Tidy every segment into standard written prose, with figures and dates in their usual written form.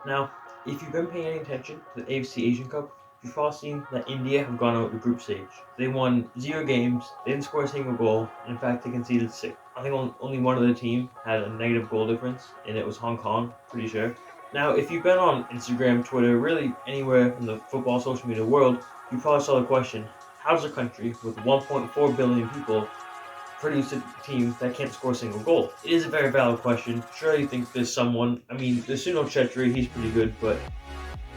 Now, if you've been paying any attention to the AFC Asian Cup, you've probably seen that India have gone out of the group stage. They won 0 games, they didn't score a single goal, and in fact, they conceded 6. I think only one of the team had a negative goal difference, and it was Hong Kong, pretty sure. Now, if you've been on Instagram, Twitter, really anywhere in the football social media world, you probably saw the question, how does a country with 1.4 billion people produce a team that can't score a single goal? It is a very valid question. Sure, you think there's someone. I mean, there's Suno Chetri, he's pretty good, but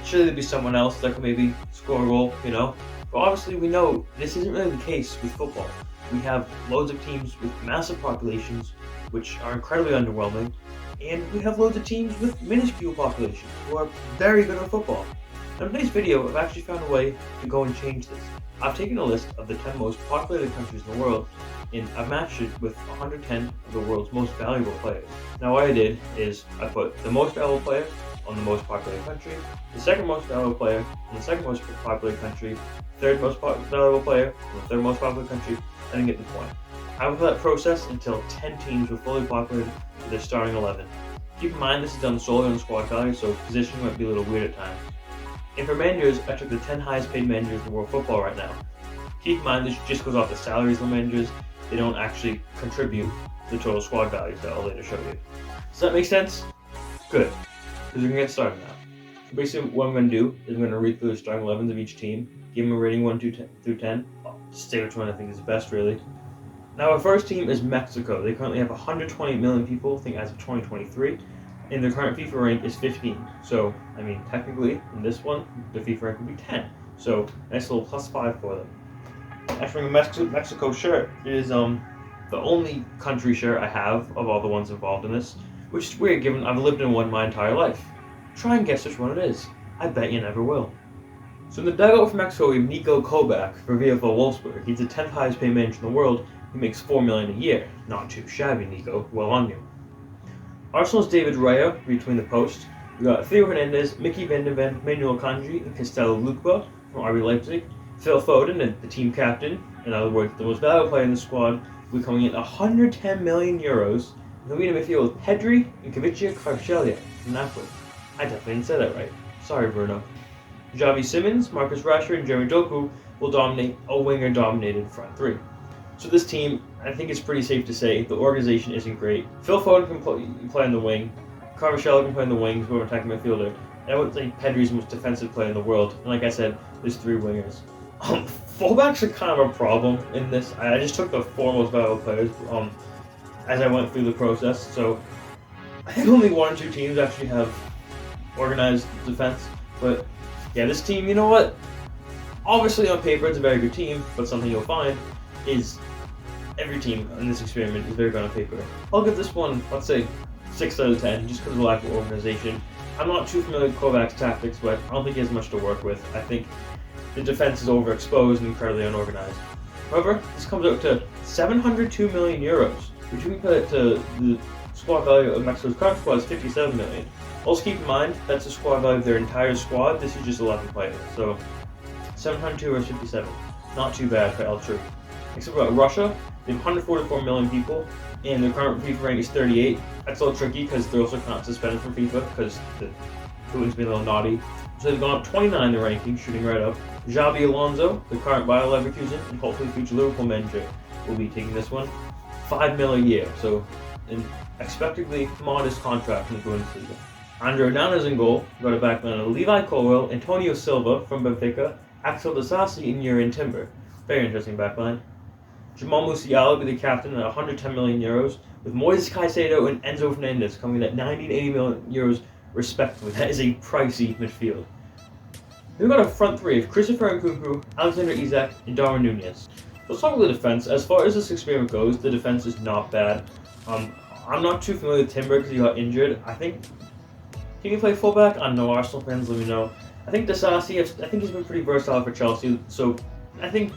surely there'd be someone else that could maybe score a goal. But obviously, we know this isn't really the case with football. We have loads of teams with massive populations, which are incredibly underwhelming, and we have loads of teams with minuscule populations who are very good at football. Now, in today's video, I've actually found a way to go and change this. I've taken a list of the 10 most populated countries in the world, and I've matched it with 110 of the world's most valuable players. Now, what I did is I put the most valuable player on the most populated country, the second most valuable player on the second most populated country, third most valuable player on the third most populated country, and then get the point. I will that process until 10 teams were fully populated with their starting 11. Keep in mind this is done solely on squad value, so positioning might be a little weird at times. And for managers, I took the 10 highest paid managers in world football right now. Keep in mind this just goes off the salaries of the managers, they don't actually contribute to the total squad values that I'll later show you. Does that make sense? Good, because we're going to get started now. So basically what I'm going to do is I'm going to read through the starting 11s of each team, give them a rating 1 through 10, just say which one I think is the best really. Now our first team is Mexico. They currently have 120 million people, I think as of 2023, and their current FIFA rank is 15. So, I mean, technically, in this one, the FIFA rank would be 10. So, nice little +5 for them. Actually, a Mexico shirt is the only country shirt I have of all the ones involved in this, which is weird given I've lived in one my entire life. Try and guess which one it is. I bet you never will. So in the dugout for Mexico, we have Nico Kovac for VfL Wolfsburg. He's the 10th highest paid manager in the world. He makes $4 million a year. Not too shabby, Nico. Well on you. Arsenal's David Raya between the posts. We got Theo Hernandez, Mickey van de Ven, Manuel Kanji, and Castello Lukeba from RB Leipzig. Phil Foden, the team captain, in other words, the most valuable player in the squad, will be coming in 110 million euros. And he'll be in a midfield with Pedri and Kvaratskhelia Kvaratskhelia from Napoli. I definitely didn't say that right. Sorry, Bruno. Javi Simmons, Marcus Rashford, and Jeremy Doku will dominate a winger-dominated front three. So this team, I think it's pretty safe to say, the organization isn't great. Phil Foden can play on the wing. Kvaratskhelia can play on the wing, who's an attacking midfielder. And I would think Pedri's the most defensive player in the world. And like I said, there's 3 wingers. Fullbacks are kind of a problem in this. I just took the 4 most valuable players as I went through the process. So I think only 1 or 2 teams actually have organized defense. But yeah, this team, you know what? Obviously on paper it's a very good team, but something you'll find is every team in this experiment is very good on paper. I'll give this one, let's say, 6 out of 10, just because of the lack of organization. I'm not too familiar with Kovac's tactics, but I don't think he has much to work with. I think the defense is overexposed and incredibly unorganized. However, this comes out to 702 million euros, which we can put it to the squad value of Mexico's current squad is 57 million. Also keep in mind, that's the squad value of their entire squad. This is just 11 players, so 702 or 57. Not too bad for El Tri. Except for Russia, they have 144 million people, and their current FIFA rank is 38. That's a little tricky because they're also not suspended from FIFA because the Putin's being a little naughty. So they've gone up 29 in the ranking, shooting right up. Xabi Alonso, the current Bayer Leverkusen and hopefully future Liverpool manager, will be taking this one. $5 million a year, so an expectedly modest contract in the Bundesliga. Andre Onana's in goal, got a backline of Levi Colwill, Antonio Silva from Benfica, Axel Disasi, and Jurrien Timber. Very interesting backline. Jamal Musiala will be the captain at 110 million euros, with Moises Caicedo and Enzo Fernandez coming in at 90 and 80 million euros respectively. That is a pricey midfield. We've got a front three of Christopher Nkunku, Alexander Isak, and Darwin Nunez. Let's talk about the defense. As far as this experiment goes, the defense is not bad. I'm not too familiar with Timber because he got injured. I think he can play fullback. I don't know, Arsenal fans, let me know. I think Disasi, I think he's been pretty versatile for Chelsea, so I think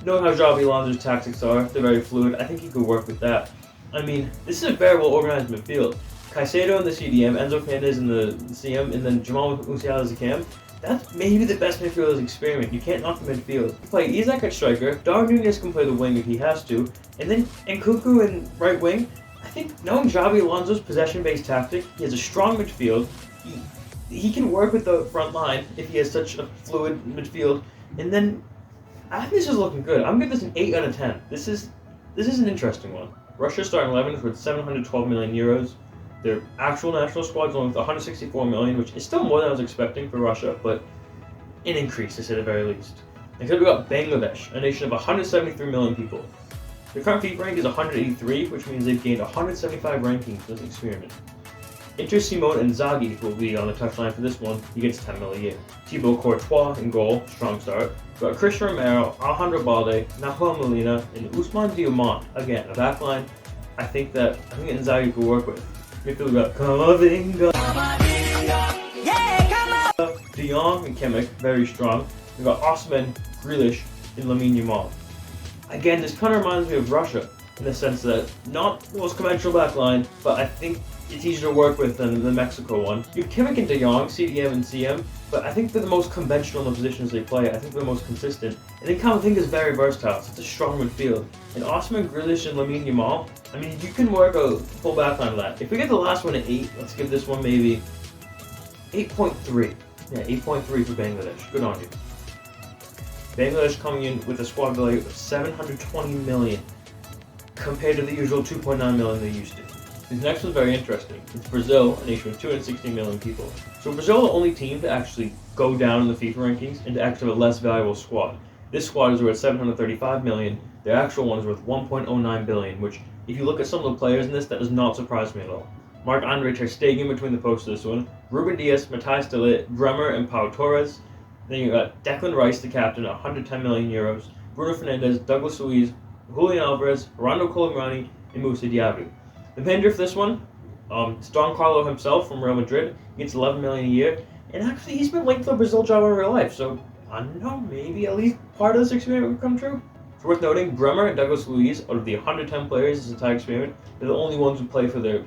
knowing how Xabi Alonso's tactics are, they're very fluid. I think he could work with that. I mean, this is a very well organized midfield. Caicedo in the CDM, Enzo Fernandez in the CM, and then Jamal Musiala as a cam. That's maybe the best midfield of this experiment. You can't knock the midfield. You play Isak at striker, Darwin Nunez can play the wing if he has to, and then Nkunku in right wing. I think knowing Xabi Alonso's possession-based tactic, he has a strong midfield. he can work with the front line if he has such a fluid midfield. And then I think this is looking good. I'm giving this an 8 out of 10. This is an interesting one. Russia's starting 11th with 712 million euros. Their actual national squad's only with 164 million, which is still more than I was expecting for Russia, but an increase, to say the very least. And then we got Bangladesh, a nation of 173 million people. Their current FIFA rank is 183, which means they've gained 175 rankings for this experiment. Enter Simone Inzaghi will be on the touchline for this one. He gets 10 million a year. Thibaut Courtois in goal, strong start. We've got Christian Romero, Alejandro Balde, Nahuel Molina, and Ousmane Diomande. Again, a backline I think Inzaghi could work with. We've got Kamavinga, De Jong and Kimmich, very strong. We've got Osimhen, Grealish, and Lamine Yamal. Again, this kind of reminds me of Russia in the sense that not the most conventional backline, but I think it's easier to work with than the Mexico one. You have Kimmich and De Jong, CDM and CM, but I think they're the most conventional in the positions they play. I think they're the most consistent. And then Kamavinga is very versatile. It's a strong midfield. And Osimhen, Grealish, and Lamine Yamal, I mean, you can work a full backline with that. If we get the last one at 8, let's give this one maybe 8.3. Yeah, 8.3 for Bangladesh. Good on you. Bangladesh coming in with a squad value of 720 million compared to the usual 2.9 million they used to. This next one's very interesting. It's Brazil, a nation with 260 million people. So Brazil is the only team to actually go down in the FIFA rankings and to actually have a less valuable squad. This squad is worth 735 million. Their actual one is worth 1.09 billion, which, if you look at some of the players in this, that does not surprise me at all. Marc-Andre ter Stegen between the posts of this one. Ruben Dias, Matthijs de Ligt, Bremer, and Pau Torres. Then you got Declan Rice, the captain, at 110 million euros. Bruno Fernandes, Douglas Luiz, Julian Alvarez, Rondo Colomani, and Moussa Diaby. The manager for this one, it's Don Carlo himself from Real Madrid. He gets 11 million a year, and actually he's been linked to the Brazil job in real life. So I don't know, maybe at least part of this experiment would come true. It's worth noting, Bremer and Douglas Luiz, out of the 110 players in this entire experiment, they're the only ones who play for their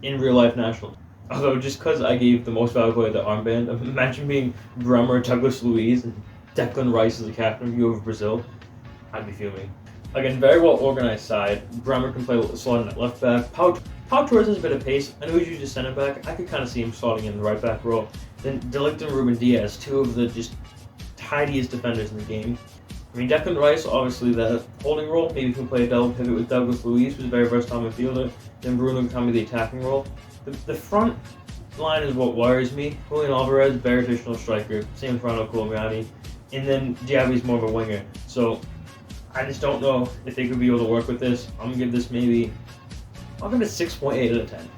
in real life nationals. Although just because I gave the most valuable player the armband, imagine being Bremer, Douglas Luiz, and Declan Rice as the captain of you over Brazil. I'd be fuming. Again, very well organized side. Bremer can play slotting at left back. Pau Torres has a bit of pace. I know he's usually center back. I could kind of see him slotting in the right back role. Then De Ligt and Ruben Dias, two of the just tidiest defenders in the game. I mean, Declan Rice, obviously the holding role. Maybe he can play a double pivot with Douglas Luiz, who's a very versatile midfielder. Then Bruno can be the attacking role. The front line is what worries me. Julian Alvarez, very traditional striker. Same with Rondo Colomani. And then Diaby's more of a winger. So I just don't know if they could be able to work with this. I'm going to give this maybe, I'll give it 6.8 out of 10.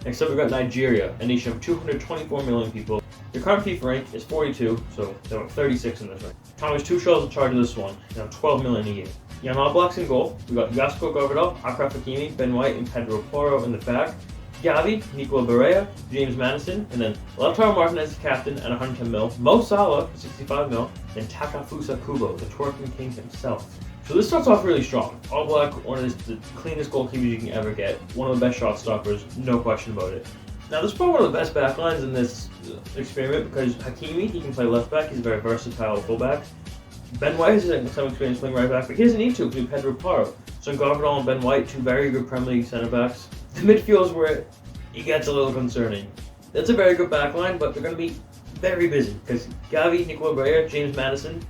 Next up, we've got Nigeria, a nation of 224 million people. Their current FIFA rank is 42, so they're 36 in this rank. Thomas Tuchel's in charge of this one, 12 million a year. Yamal blocks in goal. We've got Gasko Gvardiol, Achraf Hakimi, Ben White, and Pedro Porro in the back. Gavi, Nicola Barea, James Madison, and then Lautaro Martinez is captain at 110 mil. Mo Salah for 65 mil, and Takefusa Kubo, the twerking king himself. So this starts off really strong. All Black, one of the cleanest goalkeepers you can ever get. One of the best shot stoppers, no question about it. Now this is probably one of the best backlines in this experiment because Hakimi, he can play left back, he's a very versatile fullback. Ben White has some experience playing right back, but he doesn't need to because Pedro Porro. So Gvardiol and Ben White, two very good Premier League centre backs. The midfield is where it gets a little concerning. That's a very good backline, but they're going to be very busy because Gavi, Nicola Barea, James Madison,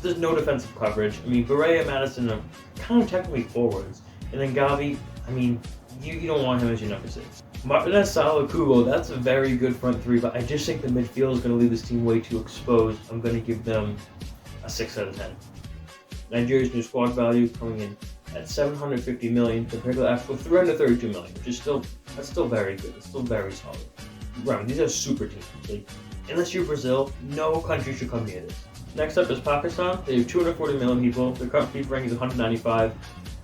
there's no defensive coverage. I mean, Barea and Madison are kind of technically forwards. And then Gavi, I mean, you don't want him as your number 6. Martinez, Salah, Kubo, that's a very good front three, but I just think the midfield is going to leave this team way too exposed. I'm going to give them a 6 out of 10. Nigeria's new squad value coming in at 750 million compared to the actual 332 million, which is still very good. It's still very solid. Right, these are super teams. Like, unless you're Brazil, no country should come near this. Next up is Pakistan. They have 240 million people. Their current FIFA ranking is 195.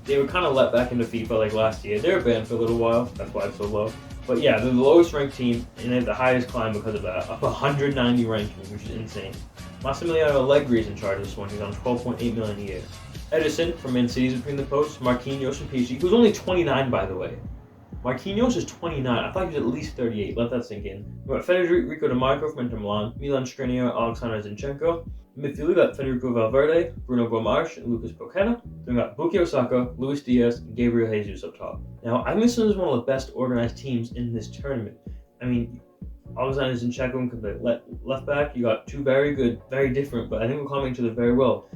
They were kind of let back into FIFA like last year. They were banned for a little while. That's why it's so low. But yeah, they're the lowest ranked team, and they have the highest climb because of that, up 190 ranking, which is insane. Massimiliano Allegri is in charge of this one. He's on 12.8 million a year. Edison from Man City is between the posts. Marquinhos from PSG, who's only 29 by the way. Marquinhos is 29. I thought he was at least 38. Let that sink in. We've got Federico Di Marco from Inter Milan, Milan Skriniar, Alexander Zinchenko. Midfield, we got Federico Valverde, Bruno Gomes, and Lucas Paqueta. Then we got Bukayo Saka, Luis Diaz, and Gabriel Jesus up top. Now, I think this is one of the best organized teams in this tournament. I mean, Alexander Zinchenko can play left back. You got two very good, very different, but I think we're coming to the very well.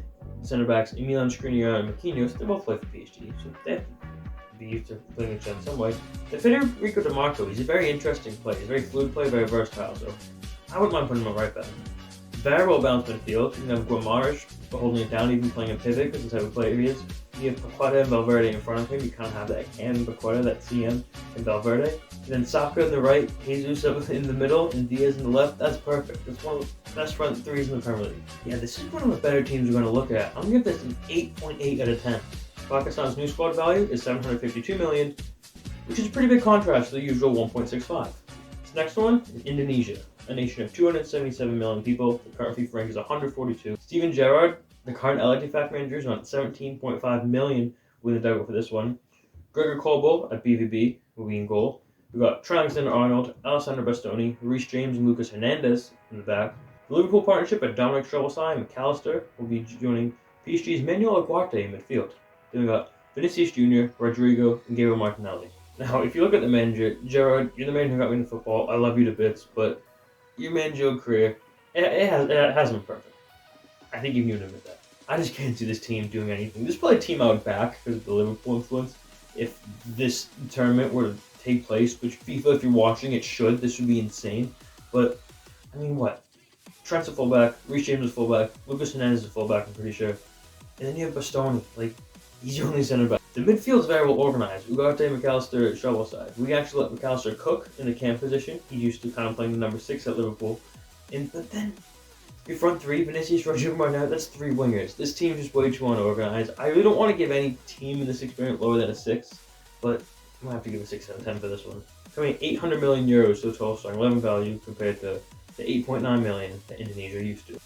Center backs Emilian Skriniar and Marquinhos, they both play for PSG, so they have to be used to playing each other in some way. The Federico DeMarco, he's a very interesting player. He's a very fluid player, very versatile, so I wouldn't mind putting him on right back. Very well balanced midfield. You can have Guimaraes holding it down, even playing a pivot because that's the type of player he is. You have Paqueta and Valverde in front of him. You kind of have that and Paqueta, that CM, and Valverde. And then Saka on the right, Jesus in the middle, and Diaz in the left. That's perfect. That's one of the best front threes in the Premier League. Yeah, this is one of the better teams we're going to look at. I'm going to give this an 8.8 out of 10. Pakistan's new squad value is 752 million, which is a pretty big contrast to the usual 1.65. This next one is Indonesia, a nation of 277 million people. The current FIFA rank is 142. Steven Gerrard, the current LA manager, is on 17.5 million with a double for this one. Gregor Kobel at BVB will be in goal. We've got Trent Alexander-Arnold, Alessandro Bastoni, Reece James, and Lucas Hernandez in the back. The Liverpool partnership at Dominic Szoboszlai and McAllister will be joining PSG's Manuel Ugarte in midfield. Then we've got Vinicius Jr., Rodrigo, and Gabriel Martinelli. Now, if you look at the manager, Gerrard, you're the man who got me into football. I love you to bits, but your managerial career, it hasn't been perfect. I think you can admit that. I just can't see this team doing anything. This is probably a team I would back because of the Liverpool influence. If this tournament were to take place, which FIFA, if you're watching, it should. This would be insane. But, I mean, what? Trent's a fullback, Reece James is a fullback, Lucas Hernandez is a fullback, I'm pretty sure. And then you have Bastoni. Like, he's your only center back. The midfield's very well organized. Ugarte, McAllister, Szoboszlai. We actually let McAllister cook in the cam position. He used to kind of playing the number 6 at Liverpool. But then, your front three, Vinicius, Rodrigo, Martinelli, that's 3 wingers. This team's just way too unorganized. I really don't want to give any team in this experiment lower than a 6, but I'm going to have to give a 6 out of 10 for this one. Coming 800 million euros to a 12-star 11 value compared to the 8.9 million that Indonesia used to.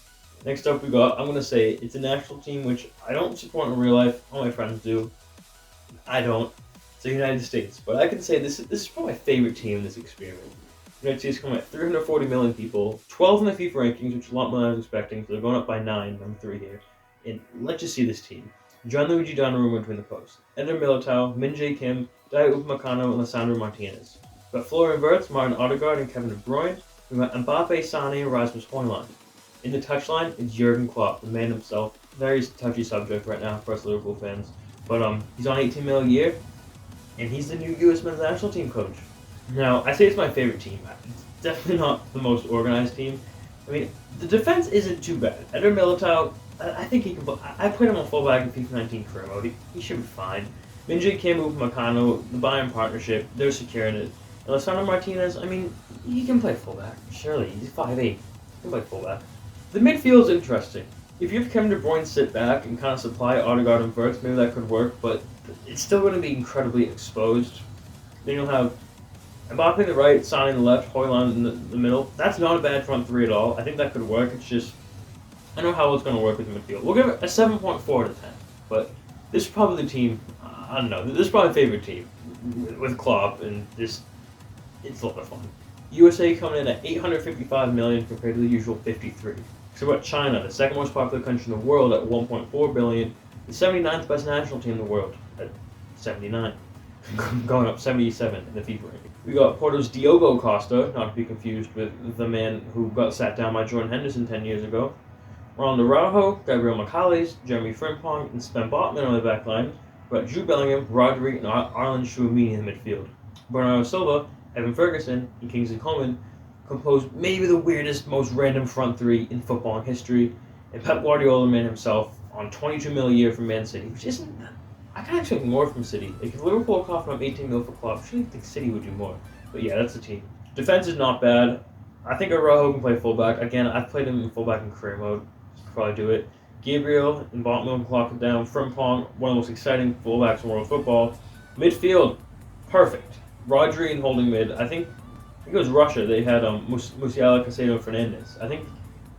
Next up we got, I'm going to say, it's a national team which I don't support in real life. All my friends do. I don't. It's the United States. But I can say this is probably my favorite team in this experiment. The United States coming at 340 million people, 12 in the FIFA rankings, which is a lot more than I was expecting, so they're going up by 9, number 3 here. And let's just see this team. Gianluigi Donnarumma between the posts. Eder Militao, Min Jae Kim, Dayot Upamecano, and Lisandro Martinez. We've got Florian Wirtz, Martin Odegaard, and Kevin De Bruyne. We've got Mbappe, Sané, and Rasmus Højlund. In the touchline, it's Jurgen Klopp, the man himself. Very touchy subject right now for us Liverpool fans. But he's on 18 mil a year, and he's the new U.S. men's national team coach. Now, I say it's my favorite team. It's definitely not the most organized team. I mean, the defense isn't too bad. Eder Militao, I think he can. I played him on fullback in FIFA 19 career mode. He should be fine. Min Jae Kim, Upamecano, the Bayern partnership, they're securing it. And Lisandro Martinez, I mean, he can play fullback. Surely, he's 5'8". He can play fullback. The midfield's interesting. If you have Kevin De Bruyne sit back and kind of supply Odegaard and Wirtz, maybe that could work, but it's still going to be incredibly exposed. Then you'll have Mbappe on the right, Sané on the left, Højlund in the middle. That's not a bad front three at all. I think that could work. It's just, I don't know how it's going to work with the midfield. We'll give it a 7.4 out of 10. But this is probably the team, I don't know, this is probably my favorite team with Klopp, and it's a lot of fun. USA coming in at 855 million compared to the usual 53. So we've got China, the second most popular country in the world at 1.4 billion, the 79th best national team in the world at 79, going up 77 in the FIFA ranking. We got Porto's Diogo Costa, not to be confused with the man who got sat down by Jordan Henderson 10 years ago. Ronaldo Araujo, Gabriel Magalhaes, Jeremy Frimpong, and Sven Botman on the back line. We've got Jude Bellingham, Rodri, and Arlen Tchouameni in the midfield. Bernardo Silva, Evan Ferguson, and Kingsley Coman composed maybe the weirdest, most random front three in football history, and Pep Guardiola man himself on 22 mil a year from Man City, which isn't. I kind of expect more from City. If Liverpool are coughing up 18 mil for Klopp, I surely think City would do more. But yeah, that's the team. Defense is not bad. I think Araujo can play fullback. Again, I've played him in fullback in career mode. Could probably do it. Gabriel and Botman can clock it down. Frimpong, one of the most exciting fullbacks in world football. Midfield, perfect. Rodri and holding mid. I think it was Russia. They had Musiala, Caicedo, Fernandes. I think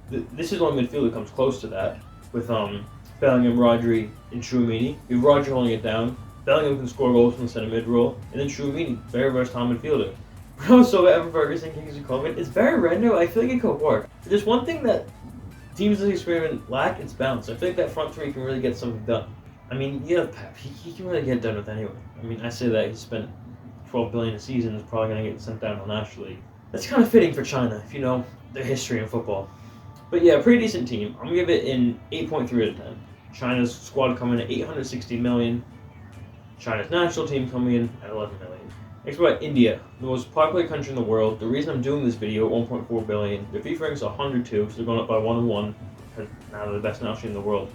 this is the only midfield that comes close to that with Bellingham, Rodri, and Tchouameni. You have Rodri holding it down. Bellingham can score goals from the centre mid role, and then Tchouameni, very versatile midfielder. So Evan Ferguson, Kingsley Coman, it's very random. I feel like it could work. If there's one thing that teams in this experiment lack, it's bounce. I feel like that front three can really get something done. I mean, yeah, Pep, he can really get done with anyone. I mean, I say that he spent $12 billion a season, is probably going to get sent down to the National League. That's kind of fitting for China, if you know their history in football. But yeah, pretty decent team. I'm gonna give it an 8.3 out of 10. China's squad coming in at 860 million. China's national team coming in at 11 million. Next, about India, the most popular country in the world. The reason I'm doing this video, 1.4 billion. Their FIFA rank's 102, so they're going up by 101. Because now they're the best national team in the world.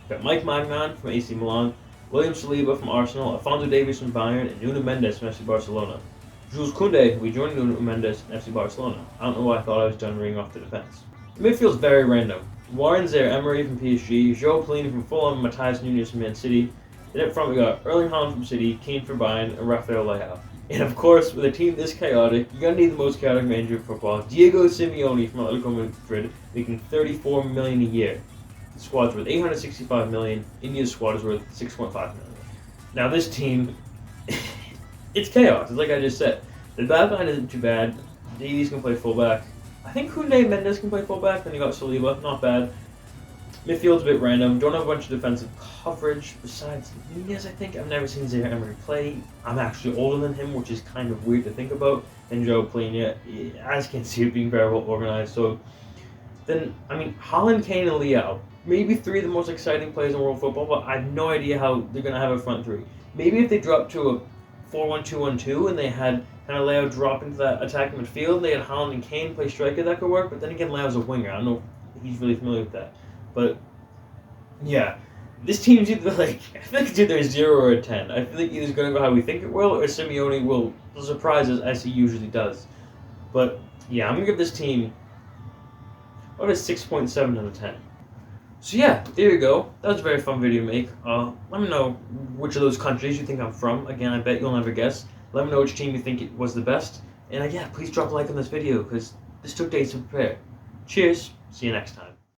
Got Mike Magnan from AC Milan, William Saliba from Arsenal, Alphonso Davies from Bayern, and Nuno Mendes from FC Barcelona. Jules Koundé, we joined Nuno Mendes in FC Barcelona. I don't know why I thought I was done ringing off the defense. The midfield's very random. Warren Zaire-Emery from PSG, João Pelini from Fulham, Matheus Nunes from Man City. Then up front we got Erling Haaland from City, Kane for Bayern, and Rafael Leao. And of course, with a team this chaotic, you're going to need the most chaotic manager of football, Diego Simeone from Atletico Madrid, making $34 million a year. The squad's worth $865 million, India's squad is worth $6.5 million. Now this team, it's chaos, it's like I just said. The back line isn't too bad, Davies can play fullback. I think Koundé Mendes can play fullback, then you got Saliba, not bad. Midfield's a bit random, don't have a bunch of defensive coverage besides Nunez, I think. I've never seen Zaire-Emery play. I'm actually older than him, which is kind of weird to think about. And João Pelini, as you can see, it being very well organized. So then, I mean, Haaland, Kane, and Leao, maybe three of the most exciting players in world football, but I have no idea how they're going to have a front three. Maybe if they dropped to a 4-1-2-1-2 and they had kind of Leao drop into that attacking midfield, and they had Haaland and Kane play striker, that could work. But then again, Leao's a winger. I don't know if he's really familiar with that. But yeah, this team's either like, I feel like it's either a 0 or a 10. I feel like either it's going to go how we think it will, or Simeone will surprise us as he usually does. But yeah, I'm going to give this team about a 6.7 out of 10. So yeah, there you go. That was a very fun video to make. Let me know which of those countries you think I'm from. Again, I bet you'll never guess. Let me know which team you think it was the best. And yeah, please drop a like on this video, because this took days to prepare. Cheers. See you next time.